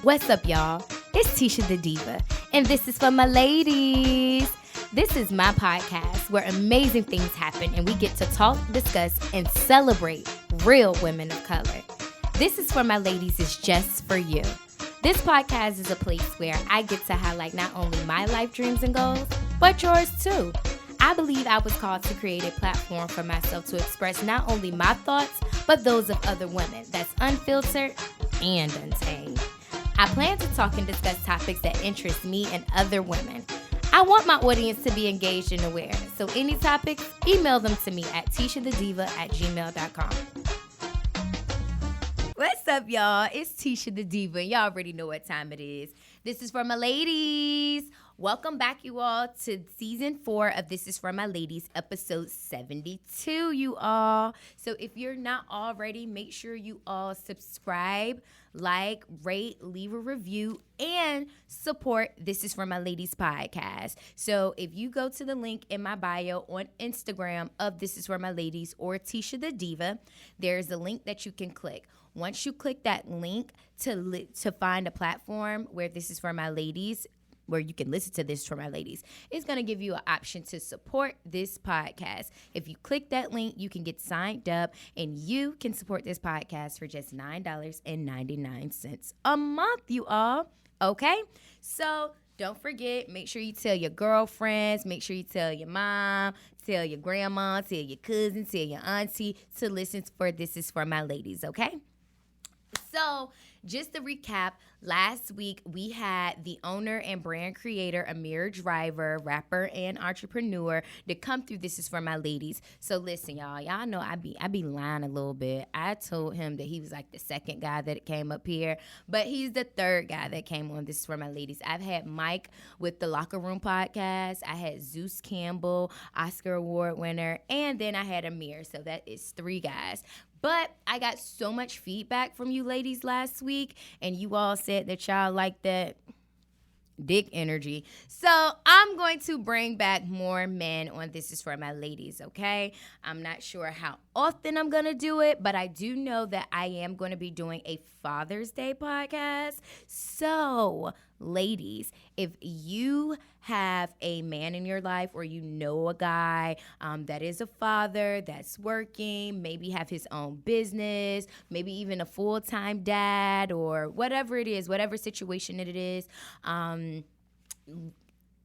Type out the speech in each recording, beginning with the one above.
What's up, y'all? It's Tisha the Diva, and this is for my ladies. This is my podcast where amazing things happen and we get to talk, discuss, and celebrate real women of color. This is for my ladies is just for you. This podcast is a place where I get to highlight not only my life dreams and goals, but yours too. I believe I was called to create a platform for myself to express not only my thoughts, but those of other women that's unfiltered and untamed. I plan to talk and discuss topics that interest me and other women. I want my audience to be engaged and aware, so any topics, email them to me at tishadediva@gmail.com. What's up, y'all? It's Tisha the Diva, and y'all already know what time it is. This is for my ladies. Welcome back, you all, to Season 4 of This Is For My Ladies, Episode 72, you all. So if you're not already, make sure you all subscribe, like, rate, leave a review, and support This Is For My Ladies podcast. So if you go to the link in my bio on Instagram of This Is For My Ladies or Tisha the Diva, there's a link that you can click. Once you click that link to find a platform where This Is For My Ladies, where you can listen to This For My Ladies, it's going to give you an option to support this podcast. If you click that link, you can get signed up and you can support this podcast for just $9.99 a month, you all. Okay? So don't forget, make sure you tell your girlfriends, make sure you tell your mom, tell your grandma, tell your cousin, tell your auntie to listen for This Is For My Ladies, okay? So, just to recap, last week we had the owner and brand creator, Amir Driver, rapper and entrepreneur, to come through This Is For My Ladies. So listen, y'all know I be lying a little bit. I told him that he was like the second guy that came up here, but he's the third guy that came on This Is For My Ladies. I've had Mike with the Locker Room podcast. I had Zeus Campbell, Oscar Award winner, and then I had Amir. So that is 3 guys. But I got so much feedback from you ladies last week, and you all said that y'all like that dick energy. So I'm going to bring back more men on This Is For My Ladies, okay? I'm not sure how often I'm going to do it, but I do know that I am going to be doing a Father's Day podcast. So, ladies, if you have a man in your life or you know a guy that is a father that's working, maybe have his own business, maybe even a full-time dad or whatever it is, whatever situation it is,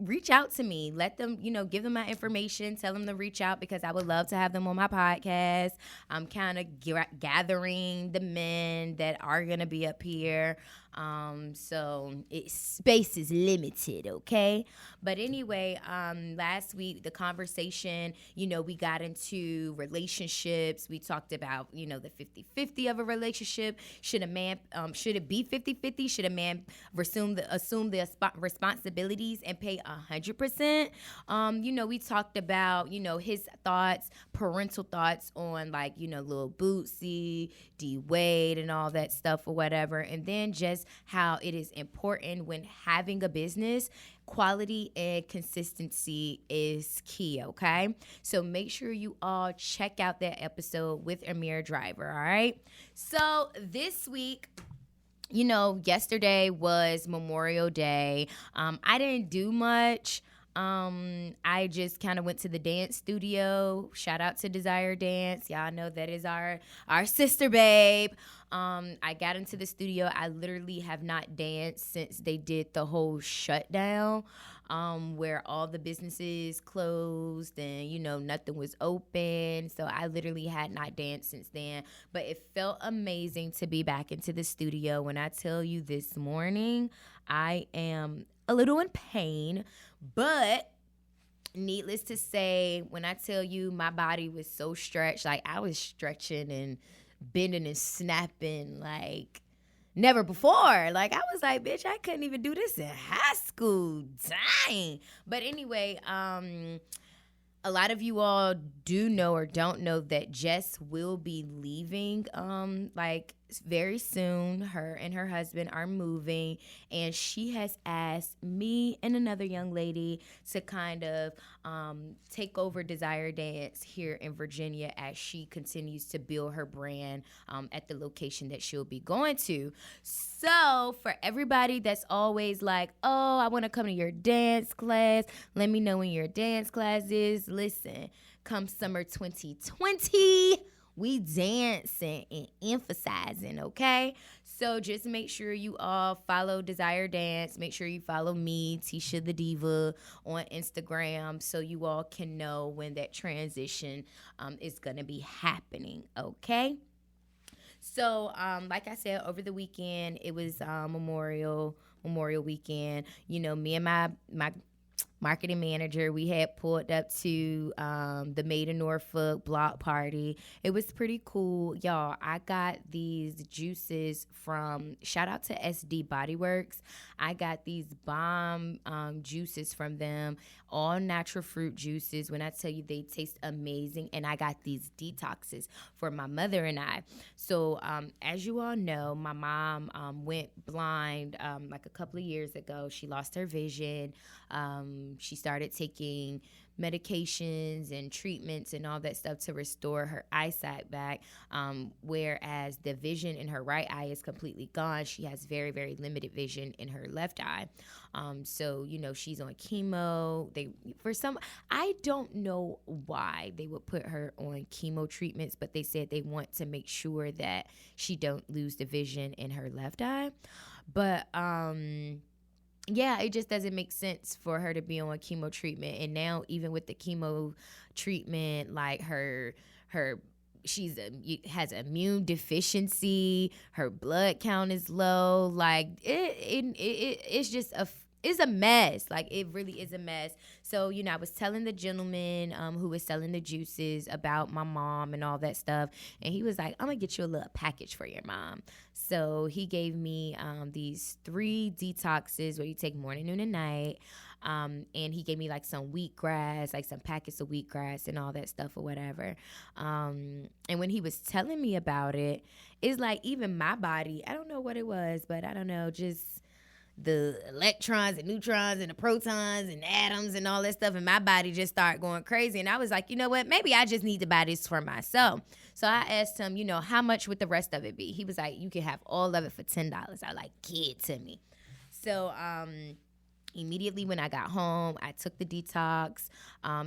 reach out to me. Let them, give them my information. Tell them to reach out because I would love to have them on my podcast. I'm kind of gathering the men that are going to be up here. So space is limited, okay? But anyway, last week, the conversation, we got into relationships. We talked about, the 50-50 of a relationship. Should it be 50-50? Should a man assume the responsibilities and pay 100%? We talked about, his thoughts, parental thoughts on like, Lil Bootsy, D Wade and all that stuff or whatever. And then just how it is important when having a business, quality and consistency is key, okay? So make sure you all check out that episode with Amir Driver, all right? So this week, yesterday was Memorial Day. I didn't do much. I just kind of went to the dance studio. Shout out to Desire Dance. Y'all know that is our sister babe. I got into the studio. I literally have not danced since they did the whole shutdown, where all the businesses closed and, nothing was open. So I literally had not danced since then. But it felt amazing to be back into the studio. When I tell you this morning, I am a little in pain, but needless to say, when I tell you my body was so stretched, like I was stretching and bending and snapping like never before. Like I was like, bitch, I couldn't even do this in high school. Dang. But anyway, a lot of you all do know or don't know that Jess will be leaving very soon, her and her husband are moving, and she has asked me and another young lady to kind of take over Desire Dance here in Virginia as she continues to build her brand at the location that she'll be going to. So, for everybody that's always like, oh, I want to come to your dance class, let me know when your dance class is. Listen, come summer 2020, we dancing and emphasizing, okay? So just make sure you all follow Desire Dance. Make sure you follow me, Tisha the Diva, on Instagram so you all can know when that transition is going to be happening, okay? So, like I said, over the weekend, it was Memorial weekend. You know, me and my marketing manager, we had pulled up to the Made in Norfolk block party. It was pretty cool. Y'all, I got these juices from, shout out to SD Body Works. I got these bomb juices from them, all natural fruit juices. When I tell you they taste amazing. And I got these detoxes for my mother and I. So as you all know, my mom went blind like a couple of years ago. She lost her vision. She started taking medications and treatments and all that stuff to restore her eyesight back, whereas the vision in her right eye is completely gone. She has very, very limited vision in her left eye. So, you know, she's on chemo. I don't know why they would put her on chemo treatments, but they said they want to make sure that she don't lose the vision in her left eye. But, yeah, it just doesn't make sense for her to be on chemo treatment. And now, even with the chemo treatment, like has immune deficiency, her blood count is low. Like it's just it's a mess. Like, it really is a mess. So, you know, I was telling the gentleman who was selling the juices about my mom and all that stuff. And he was like, I'm going to get you a little package for your mom. So he gave me these 3 detoxes where you take morning, noon, and night. And he gave me like some wheatgrass, like some packets of wheatgrass and all that stuff or whatever. And when he was telling me about it, it's like even my body, I don't know what it was, but I don't know, just the electrons and neutrons and the protons and atoms and all that stuff in my body just started going crazy. And I was like, you know what, maybe I just need to buy this for myself. So I asked him, you know, how much would the rest of it be? He was like, you can have all of it for $10. I was like, give it to me. So immediately when I got home, I took the detox.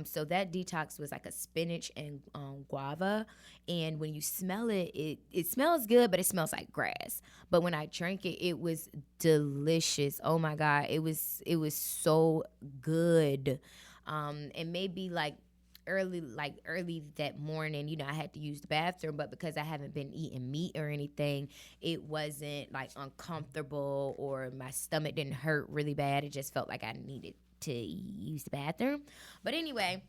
So that detox was like a spinach and guava. And when you smell it, it smells good, but it smells like grass. But when I drank it, it was delicious. Oh my God, it was so good. And maybe like early that morning, you know, I had to use the bathroom, but because I haven't been eating meat or anything, it wasn't like uncomfortable or my stomach didn't hurt really bad. It just felt like I needed to use the bathroom. But anyway,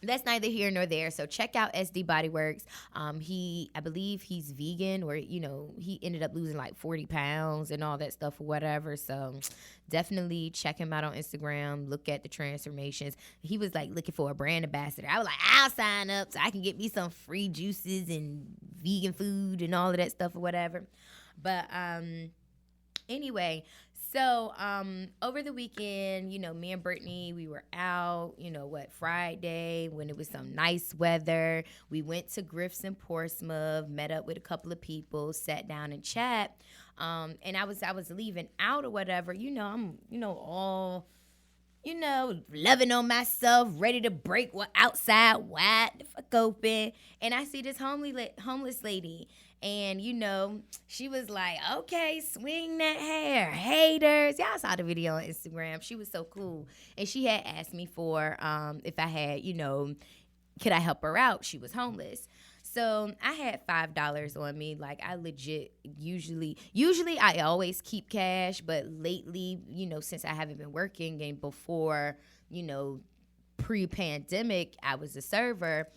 that's neither here nor there. So check out SD Body Works. I believe he's vegan, or, you know, he ended up losing like 40 pounds and all that stuff or whatever. So definitely check him out on Instagram. Look at the transformations. He was like looking for a brand ambassador. I was like, I'll sign up so I can get me some free juices and vegan food and all of that stuff or whatever. But anyway, so over the weekend, you know, me and Brittany, we were out, you know, Friday when it was some nice weather. We went to Griff's in Portsmouth, met up with a couple of people, sat down and chat. And I was leaving out or whatever. You know, I'm, you know, all, you know, loving on myself, ready to break outside wide the fuck open. And I see this homeless lady. And, you know, she was like, okay, swing that hair. Haters. Y'all saw the video on Instagram. She was so cool. And she had asked me for if I had, you know, could I help her out? She was homeless. So I had $5 on me. Like, I legit usually I always keep cash. But lately, you know, since I haven't been working and before, you know, pre-pandemic, I was a server.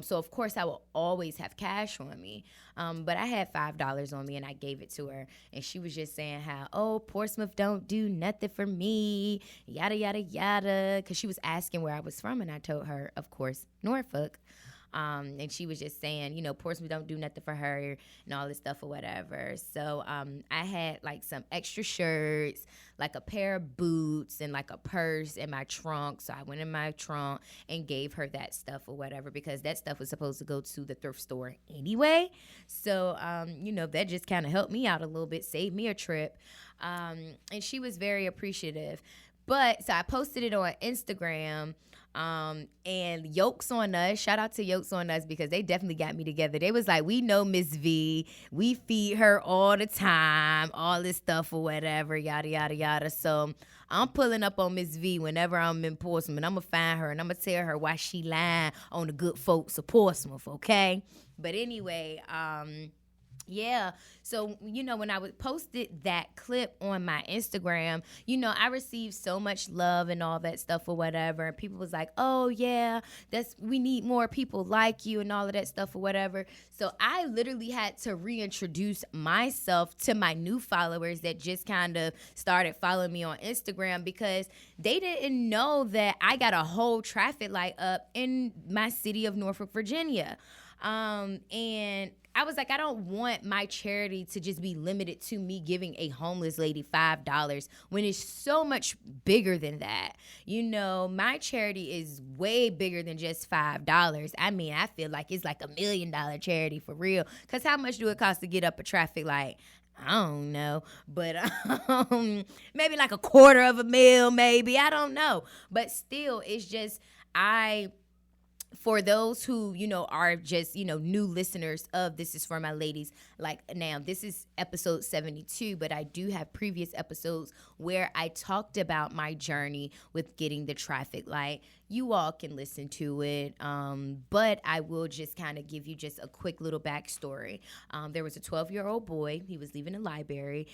So, of course, I will always have cash on me. But I had $5 on me, and I gave it to her. And she was just saying how, oh, Portsmouth don't do nothing for me, yada, yada, yada. Because she was asking where I was from, and I told her, of course, Norfolk. And she was just saying, Portsmouth don't do nothing for her and all this stuff or whatever. So I had like some extra shirts, like a pair of boots and like a purse in my trunk. So I went in my trunk and gave her that stuff or whatever, because that stuff was supposed to go to the thrift store anyway. So, that just kind of helped me out a little bit, saved me a trip. And she was very appreciative. But so I posted it on Instagram. And Yolks on Us, shout out to Yolks on Us, because they definitely got me together. They was like, we know Miss V, we feed her all the time, all this stuff or whatever, yada yada yada. So I'm pulling up on Miss V whenever I'm in Portsmouth, and I'm gonna find her and I'm gonna tell her why she lying on the good folks of Portsmouth, okay? But anyway, yeah. So, when I would posted that clip on my Instagram, I received so much love and all that stuff or whatever. And people was like, oh, yeah, we need more people like you and all of that stuff or whatever. So I literally had to reintroduce myself to my new followers that just kind of started following me on Instagram, because they didn't know that I got a whole traffic light up in my city of Norfolk, Virginia. And I was like, I don't want my charity to just be limited to me giving a homeless lady $5 when it's so much bigger than that. My charity is way bigger than just $5. I mean, I feel like it's like $1 million charity for real. Because how much do it cost to get up a traffic light? I don't know, but maybe like $250,000, maybe. I don't know. But still, it's just, for those who, are just, new listeners of This Is For My Ladies, like now, this is episode 72, but I do have previous episodes where I talked about my journey with getting the traffic light. You all can listen to it, but I will just kind of give you just a quick little backstory. There was a 12-year-old boy. He was leaving the library.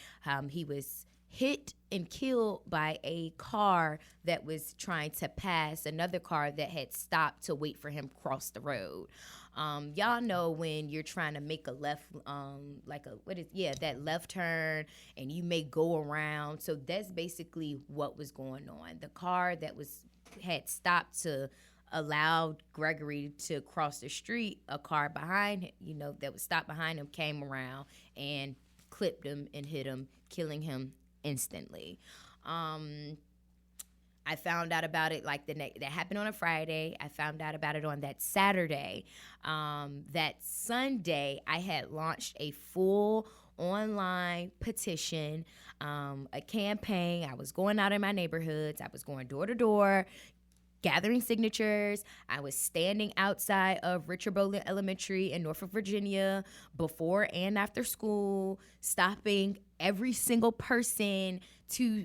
He was hit and killed by a car that was trying to pass another car that had stopped to wait for him across the road. Y'all know when you're trying to make a left, that left turn, and you may go around. So that's basically what was going on. The car that had stopped to allow Gregory to cross the street, a car behind him, that was stopped behind him, came around and clipped him and hit him, killing him instantly. I found out about it that happened on a Friday. I found out about it on that Saturday. That Sunday, I had launched a full online petition, a campaign. I was going out in my neighborhoods. I was going door to door, gathering signatures. I was standing outside of Richard Bowling Elementary in Norfolk, Virginia, before and after school, stopping every single person to,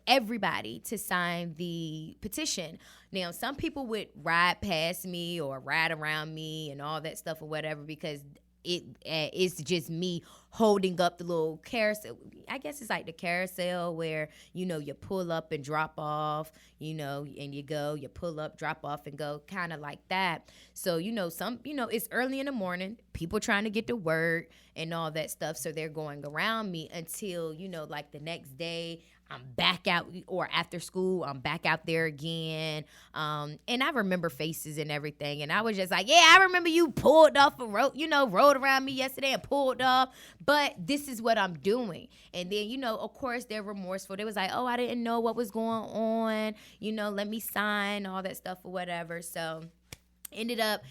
everybody to sign the petition. Now, some people would ride past me or ride around me and all that stuff or whatever, because it's just me holding up the little carousel. I guess it's like the carousel where, you pull up and drop off, and you pull up, drop off, and go, kind of like that. So, it's early in the morning, people trying to get to work and all that stuff. So they're going around me until, like the next day, I'm back out, or after school, I'm back out there again. And I remember faces and everything. And I was just like, yeah, I remember you pulled off and rode around me yesterday and pulled off. But this is what I'm doing. And then, of course, they're remorseful. They was like, oh, I didn't know what was going on. Let me sign, all that stuff or whatever. So ended up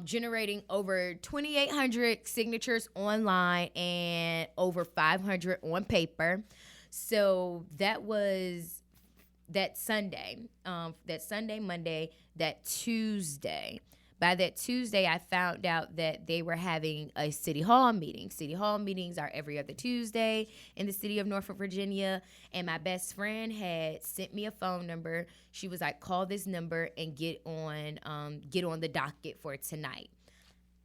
generating over 2,800 signatures online and over 500 on paper. So that was that Sunday, Monday, that Tuesday. By that Tuesday, I found out that they were having a city hall meeting. City hall meetings are every other Tuesday in the city of Norfolk, Virginia. And my best friend had sent me a phone number. She was like, call this number and get on the docket for tonight.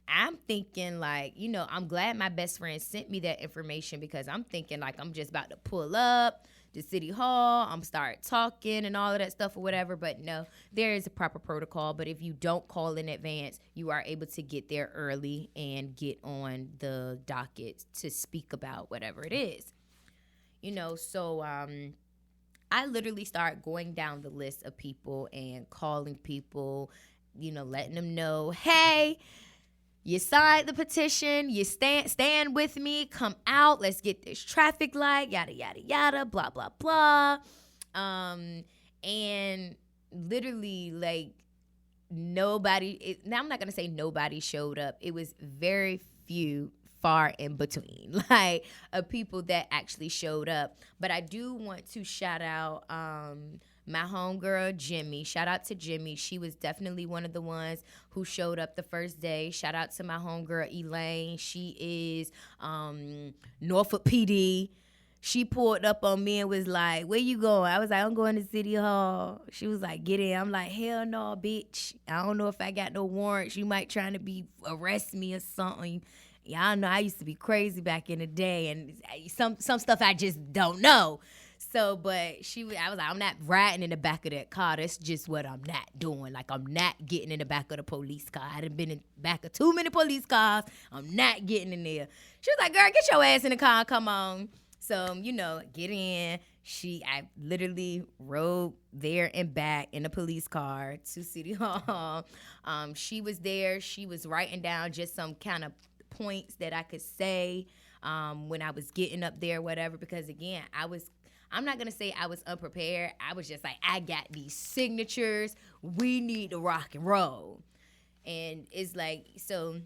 I'm thinking I'm glad my best friend sent me that information, because I'm thinking I'm just about to pull up to City Hall. I'm start talking and all of that stuff or whatever. But no, there is a proper protocol. But if you don't call in advance, you are able to get there early and get on the docket to speak about whatever it is. So I literally start going down the list of people and calling people, letting them know, hey, you signed the petition, you stand with me, come out, let's get this traffic light, yada, yada, yada, blah, blah, blah. And literally, like, nobody, now I'm not going to say nobody showed up. It was very few, far in between, like, of people that actually showed up. But I do want to shout out my homegirl, Jimmy. Shout out to Jimmy. She was definitely one of the ones who showed up the first day. Shout out to my homegirl, Elaine. She is Norfolk PD. She pulled up on me and was like, where you going? I was like, I'm going to City Hall. She was like, get in. I'm like, hell no, bitch. I don't know if I got no warrants. You might trying to arrest me or something. Y'all know I used to be crazy back in the day, and some stuff I just don't know. So, but I was like, I'm not riding in the back of that car. That's just what I'm not doing. Like, I'm not getting in the back of the police car. I done been in the back of too many police cars. I'm not getting in there. She was like, girl, get your ass in the car. Come on. So, get in. I literally rode there and back in a police car to City Hall. She was there. She was writing down just some kind of points that I could say when I was getting up there, whatever. Because, again, I'm not going to say I was unprepared. I was just like, I got these signatures. We need to rock and roll. And it's like, so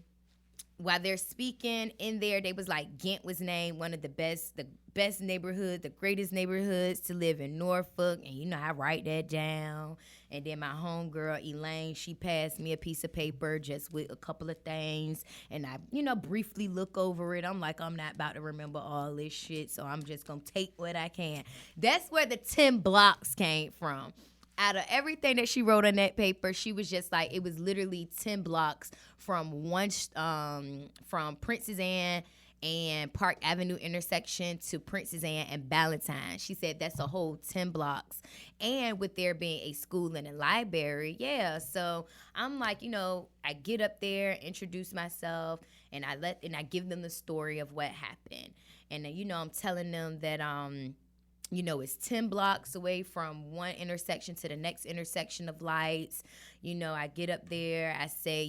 while they're speaking in there, they was like, Ghent was named one of the best neighborhoods, the greatest neighborhoods to live in Norfolk. And, I write that down. And then my homegirl, Elaine, she passed me a piece of paper just with a couple of things. And I, briefly look over it. I'm like, I'm not about to remember all this shit, so I'm just going to take what I can. That's where the 10 blocks came from. Out of everything that she wrote on that paper, she was just like, it was literally 10 blocks from from Princess Anne and Park Avenue intersection to Princess Anne and Ballantyne. She said that's a whole 10 blocks. And with there being a school and a library, yeah. So I'm like, I get up there, introduce myself, and I give them the story of what happened. And I'm telling them that it's 10 blocks away from one intersection to the next intersection of lights. I get up there. I say,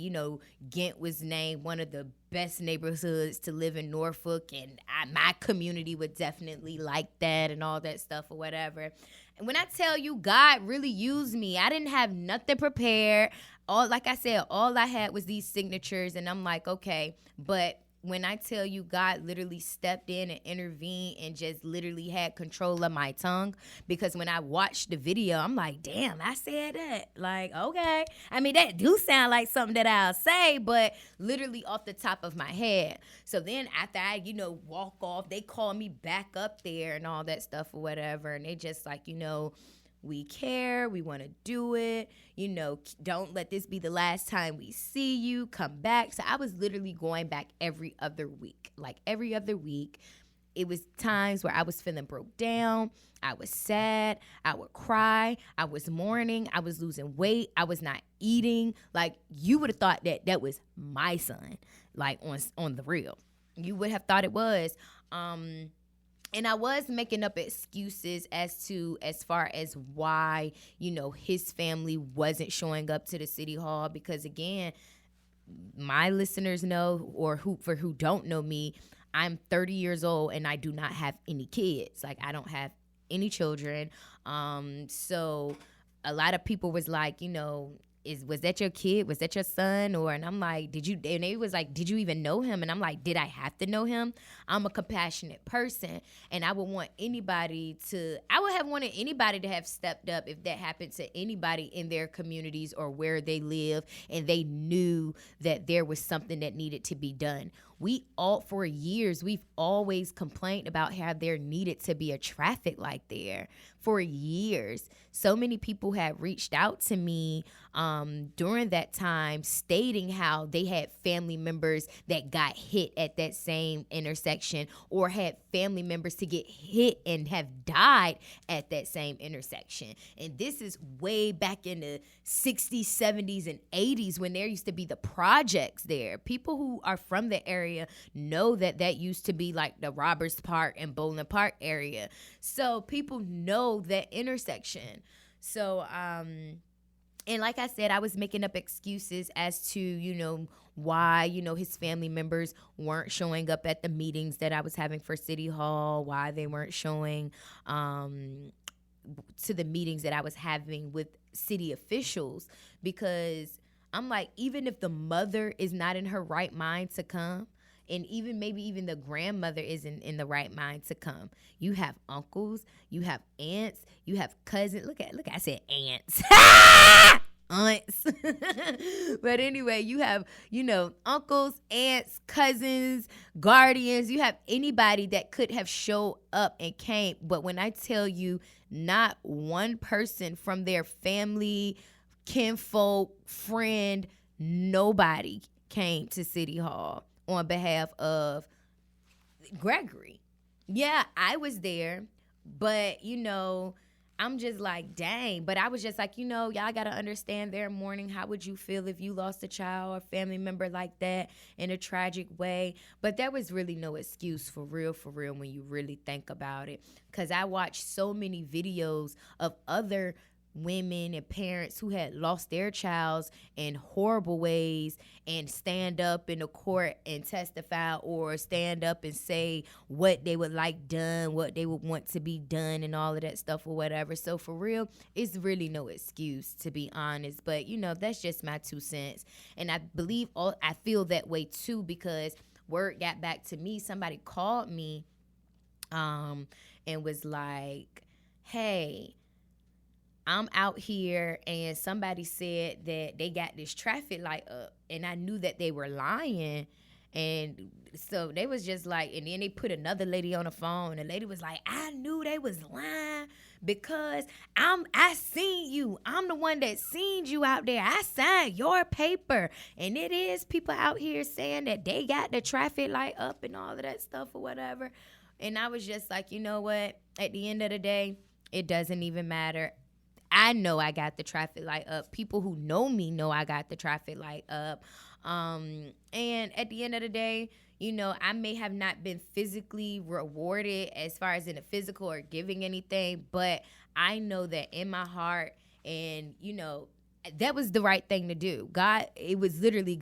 Ghent was named one of the best neighborhoods to live in Norfolk, and my community would definitely like that and all that stuff or whatever. And when I tell you, God really used me. I didn't have nothing prepared. Like I said, all I had was these signatures, and I'm like, okay, but when I tell you God literally stepped in and intervened and just literally had control of my tongue, because when I watched the video, I'm like, damn, I said that. Like, okay. I mean, that do sound like something that I'll say, but literally off the top of my head. So then after I, walk off, they call me back up there and all that stuff or whatever. And they just like, we care. We want to do it. Don't let this be the last time we see you. Come back. So I was literally going back every other week. Like every other week. It was times where I was feeling broke down. I was sad. I would cry. I was mourning. I was losing weight. I was not eating. Like, you would have thought that was my son, like on the real. You would have thought it was. And I was making up excuses as far as why, his family wasn't showing up to the City Hall. Because, again, my listeners know, or who don't know me, I'm 30 years old and I do not have any kids. Like, I don't have any children. So a lot of people was like, was that your kid? Was that your son? And I'm like, and they was like, did you even know him? And I'm like, did I have to know him? I'm a compassionate person, and I would have wanted anybody to have stepped up if that happened to anybody in their communities or where they live, and they knew that there was something that needed to be done. For years, we've always complained about how there needed to be a traffic light there. For years, so many people had reached out to me during that time, stating how they had family members that got hit at that same intersection, or had family members to get hit and have died at that same intersection. And this is way back in the 60s, 70s, and 80s, when there used to be the projects there. People who are from the area know that used to be like the Roberts Park and Bowling Park area. So people know that intersection. So And like I said, I was making up excuses as to, why, his family members weren't showing up at the meetings that I was having for City Hall, why they weren't showing to the meetings that I was having with city officials, because I'm like, even if the mother is not in her right mind to come, and even maybe even the grandmother isn't in the right mind to come, you have uncles, you have aunts, you have cousins. Look, I said aunts. Aunts. But anyway, you have, uncles, aunts, cousins, guardians. You have anybody that could have showed up and came. But when I tell you, not one person from their family, kinfolk, friend, nobody came to City Hall on behalf of Gregory. Yeah, I was there, but I'm just like, dang. But I was just like, y'all got to understand their mourning. How would you feel if you lost a child or family member like that in a tragic way? But there was really no excuse, for real, when you really think about it. Because I watched so many videos of other women and parents who had lost their childs in horrible ways and stand up in the court and testify, or stand up and say what they would like done, what they would want to be done, and all of that stuff or whatever. So for real, it's really no excuse, to be honest. But that's just my 2 cents. And I feel that way too, because word got back to me. Somebody called me and was like, hey, I'm out here and somebody said that they got this traffic light up, and I knew that they were lying. And so they was just like, and then they put another lady on the phone. The lady was like, I knew they was lying because I seen you. I'm the one that seen you out there. I signed your paper. And it is people out here saying that they got the traffic light up and all of that stuff or whatever. And I was just like, you know what? At the end of the day, it doesn't even matter. I know I got the traffic light up. People who know me know I got the traffic light up. And at the end of the day, I may have not been physically rewarded as far as in a physical or giving anything, but I know that in my heart, and, that was the right thing to do. God literally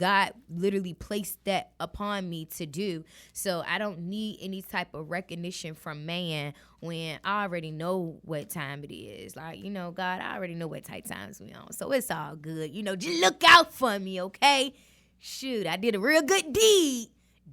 placed that upon me to do. So I don't need any type of recognition from man when I already know what time it is. Like, God, I already know what type times we on. So it's all good. Just look out for me, okay? Shoot, I did a real good deed.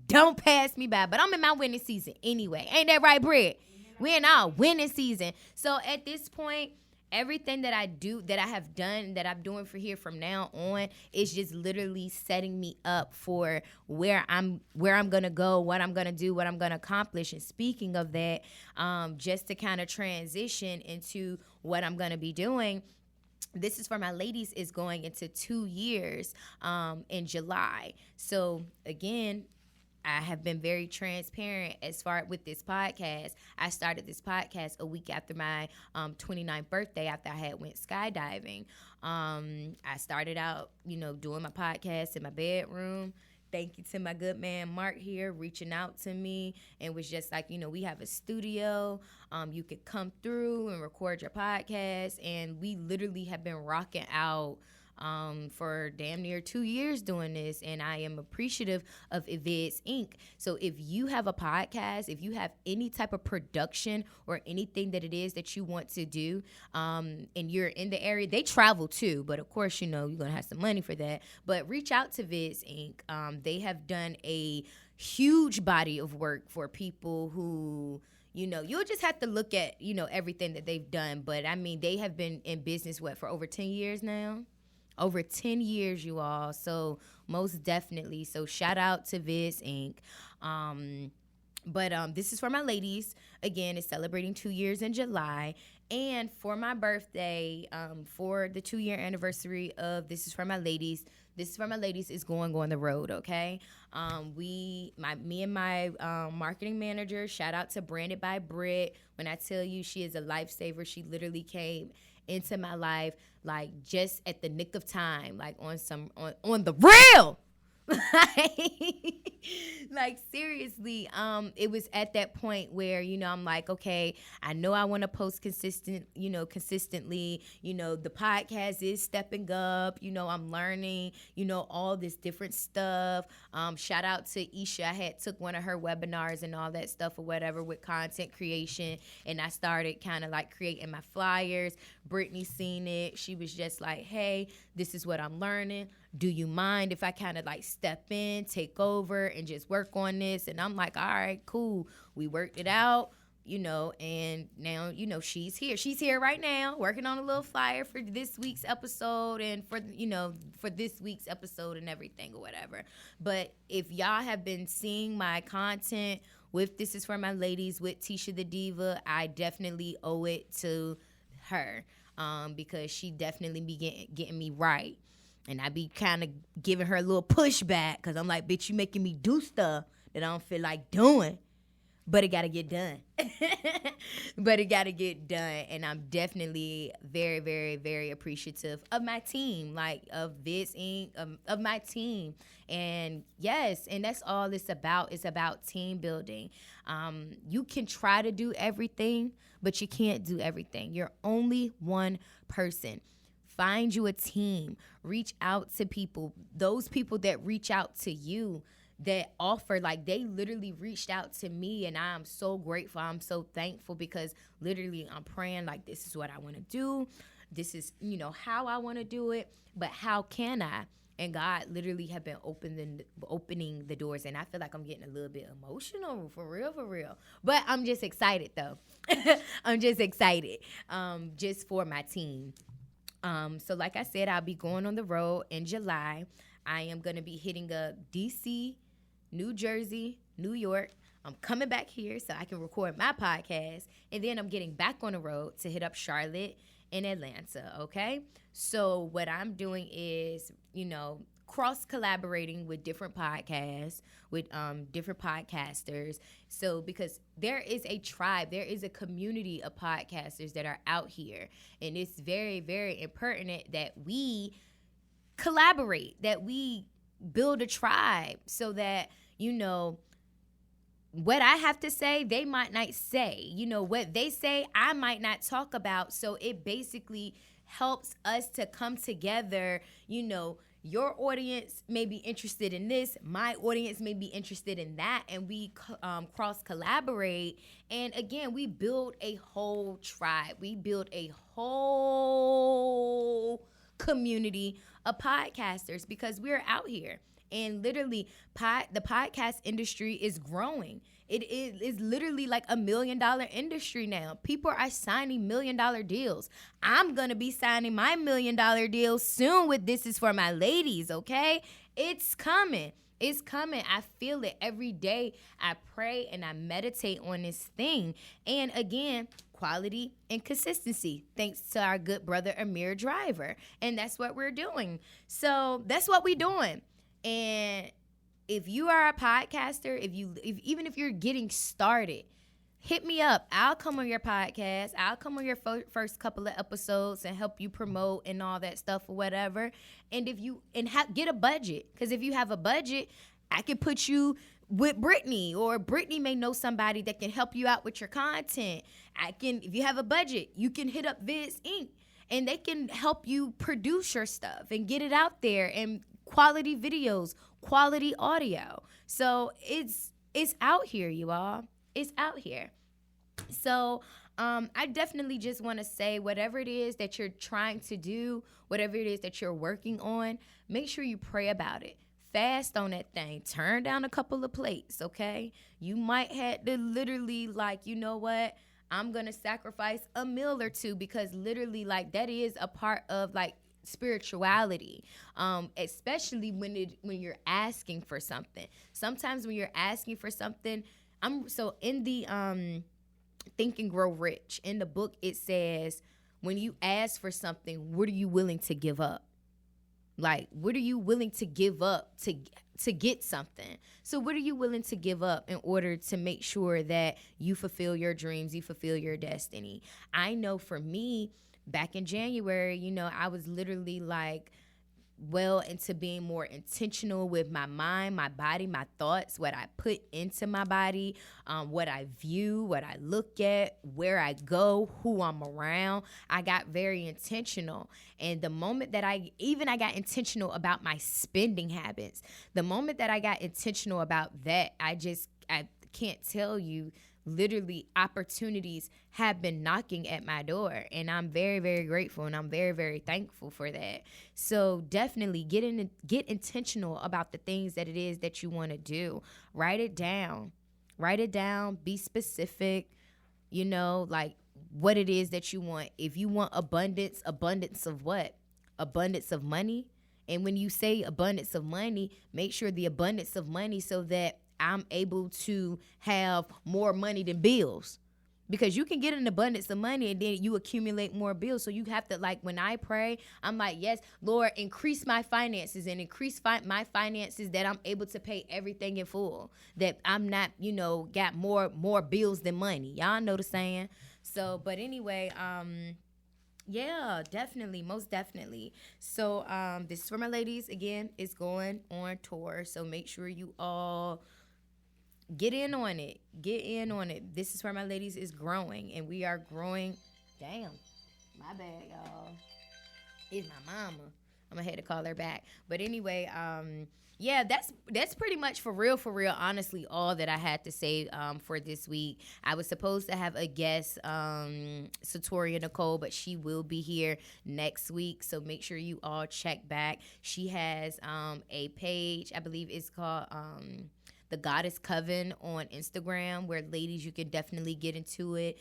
Don't pass me by. But I'm in my winning season anyway. Ain't that right, Brett? We're in our winning season. So at this point, everything that I do, that I have done, that I'm doing for here from now on, is just literally setting me up for where I'm gonna go, what I'm gonna do, what I'm gonna accomplish. And speaking of that, just to kind of transition into what I'm gonna be doing. This is for my ladies is going into 2 years in July. So again, I have been very transparent as far with this podcast. I started this podcast a week after my 29th birthday, after I had went skydiving. I started out, doing my podcast in my bedroom. Thank you to my good man Mark here reaching out to me and was just like, we have a studio. You could come through and record your podcast. And we literally have been rocking out for damn near 2 years doing this, and I am appreciative of Evids Inc. So if you have a podcast, if you have any type of production or anything that it is that you want to do, and you're in the area, they travel too, but of course, you're gonna have some money for that. But reach out to Vids Inc. They have done a huge body of work for people who, you'll just have to look at, everything that they've done. But I mean, they have been in business, for over 10 years now? Over 10 years, you all. So most definitely. So shout out to Viz Inc. But this is for my ladies. Again, it's celebrating 2 years in July. And for my birthday, for the 2-year anniversary of This Is For My Ladies, This Is For My Ladies is going on the road, okay? Me and my marketing manager, shout out to Branded by Britt. When I tell you she is a lifesaver, she literally came into my life like just at the nick of time, like on the real, Like seriously, it was at that point where, I'm like, okay, I know I want to post consistently. The podcast is stepping up. I'm learning, all this different stuff. Shout out to Isha. I had took one of her webinars and all that stuff or whatever with content creation, and I started kind of like creating my flyers. Brittany seen it. She was just like, hey, this is what I'm learning. Do you mind if I kind of like step in, take over, and just work on this? And I'm like, all right, cool. We worked it out, and now, she's here. She's here right now working on a little flyer for this week's episode and for this week's episode and everything or whatever. But if y'all have been seeing my content with This Is For My Ladies with Tisha the Diva, I definitely owe it to her because she definitely be getting me right. And I be kind of giving her a little pushback because I'm like, bitch, you making me do stuff that I don't feel like doing. But it got to get done. And I'm definitely very, very, very appreciative of my team, like of Viz Inc., of my team. And yes, and that's all it's about. It's about team building. You can try to do everything, but you can't do everything. You're only one person. Find you a team. Reach out to people. Those people that reach out to you, that offer, like they literally reached out to me, and I'm so grateful. I'm so thankful because literally I'm praying like, this is what I want to do. This is, how I want to do it, but how can I? And God literally have been opening the doors, and I feel like I'm getting a little bit emotional, for real. But I'm just excited though. I'm just excited, just for my team. So like I said, I'll be going on the road in July. I am going to be hitting up DC, New Jersey, New York. I'm coming back here so I can record my podcast. And then I'm getting back on the road to hit up Charlotte and Atlanta, okay? So what I'm doing is, cross-collaborating with different podcasts, with different podcasters. So because there is a tribe, there is a community of podcasters that are out here. And it's very, very important that we collaborate, that we build a tribe so that, what I have to say, they might not say. What they say, I might not talk about. So it basically helps us to come together. Your audience may be interested in this. My audience may be interested in that. And we cross-collaborate. And again, we build a whole tribe. We build a whole community of podcasters because we're out here. And literally, the podcast industry is growing. It is literally like $1 million industry now. People are signing $1 million deals. I'm going to be signing my $1 million deal soon with This Is For My Ladies, okay? It's coming. It's coming. I feel it every day. I pray and I meditate on this thing. And again, quality and consistency, thanks to our good brother Amir Driver. And that's what we're doing. So that's what we're doing. And if you are a podcaster, even if you're getting started, hit me up. I'll come on your podcast. I'll come on your first couple of episodes and help you promote and all that stuff or whatever. And get a budget, because if you have a budget, I can put you with Brittany, or Brittany may know somebody that can help you out with your content. If you have a budget, you can hit up Viz Inc. and they can help you produce your stuff and get it out there, and quality videos, quality audio. So it's out here, you all. It's out here. So I definitely just want to say, whatever it is that you're trying to do, whatever it is that you're working on, make sure you pray about it. Fast on that thing. Turn down a couple of plates, okay? You might have to literally, like, you know what? I'm going to sacrifice a meal or two, because literally, like, that is a part of, like, spirituality, especially when you're asking for something. Sometimes when you're asking for something, in the Think and Grow Rich, in the book, it says, when you ask for something, what are you willing to give up? Like, what are you willing to give up to get something? So what are you willing to give up in order to make sure that you fulfill your dreams, you fulfill your destiny? I know for me, back in January, I was literally like, well into being more intentional with my mind, my body, my thoughts, what I put into my body, what I view, what I look at, where I go, who I'm around. I got very intentional. And the moment that I got intentional about my spending habits, the moment that I got intentional about that, I can't tell you, literally opportunities have been knocking at my door, and I'm very, very grateful, and I'm very, very thankful for that. So definitely get intentional about the things that it is that you want to do. Write it down, be specific, like what it is that you want. If you want abundance of what? Abundance of money. And when you say abundance of money, make sure the abundance of money so that I'm able to have more money than bills, because you can get an abundance of money and then you accumulate more bills. So you have to, like, when I pray, I'm like, yes, Lord, increase my finances and increase my finances that I'm able to pay everything in full, that I'm not, got more bills than money. Y'all know the saying. So, but anyway, yeah, definitely, most definitely. So this is for my ladies. Again, it's going on tour. So make sure you all get in on it. This is for my ladies is growing, and we are growing. Damn, my bad, y'all. It's my mama. I'm gonna have to call her back. But anyway, yeah, that's pretty much for real, honestly, all that I had to say for this week. I was supposed to have a guest, Satoria Nicole, but she will be here next week. So make sure you all check back. She has a page, I believe it's called The Goddess Coven on Instagram, where ladies, you can definitely get into it.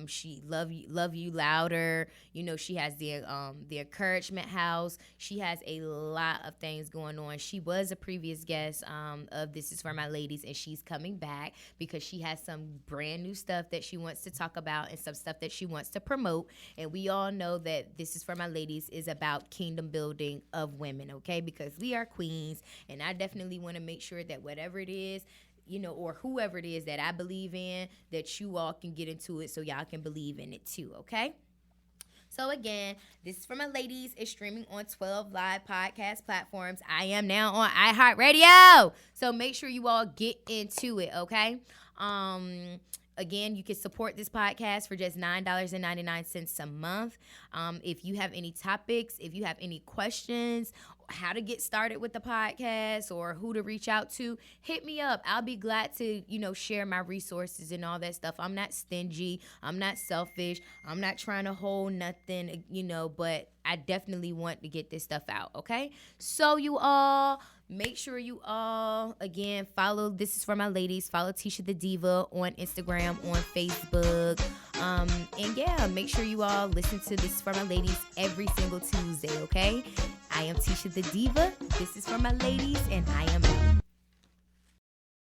She love you louder. She has the encouragement house. She has a lot of things going on. She was a previous guest of This Is For My Ladies, and she's coming back because she has some brand new stuff that she wants to talk about and some stuff that she wants to promote. And we all know that This Is For My Ladies is about kingdom building of women, okay? Because we are queens, and I definitely want to make sure that whatever it is, or whoever it is that I believe in, that you all can get into it so y'all can believe in it too, okay? So again, This Is For My Ladies is streaming on 12 live podcast platforms. I am now on iHeartRadio. So make sure you all get into it, okay? Again, you can support this podcast for just $9.99 a month. If you have any topics, if you have any questions, how to get started with the podcast or who to reach out to, hit me up. I'll be glad to, share my resources and all that stuff. I'm not stingy. I'm not selfish. I'm not trying to hold nothing, but I definitely want to get this stuff out, okay? So you all, make sure you all, again, follow This Is For My Ladies. Follow Tisha the Diva on Instagram, on Facebook. And yeah, make sure you all listen to This Is For My Ladies every single Tuesday, okay? I am Tisha the Diva. This is for my ladies, and I am out.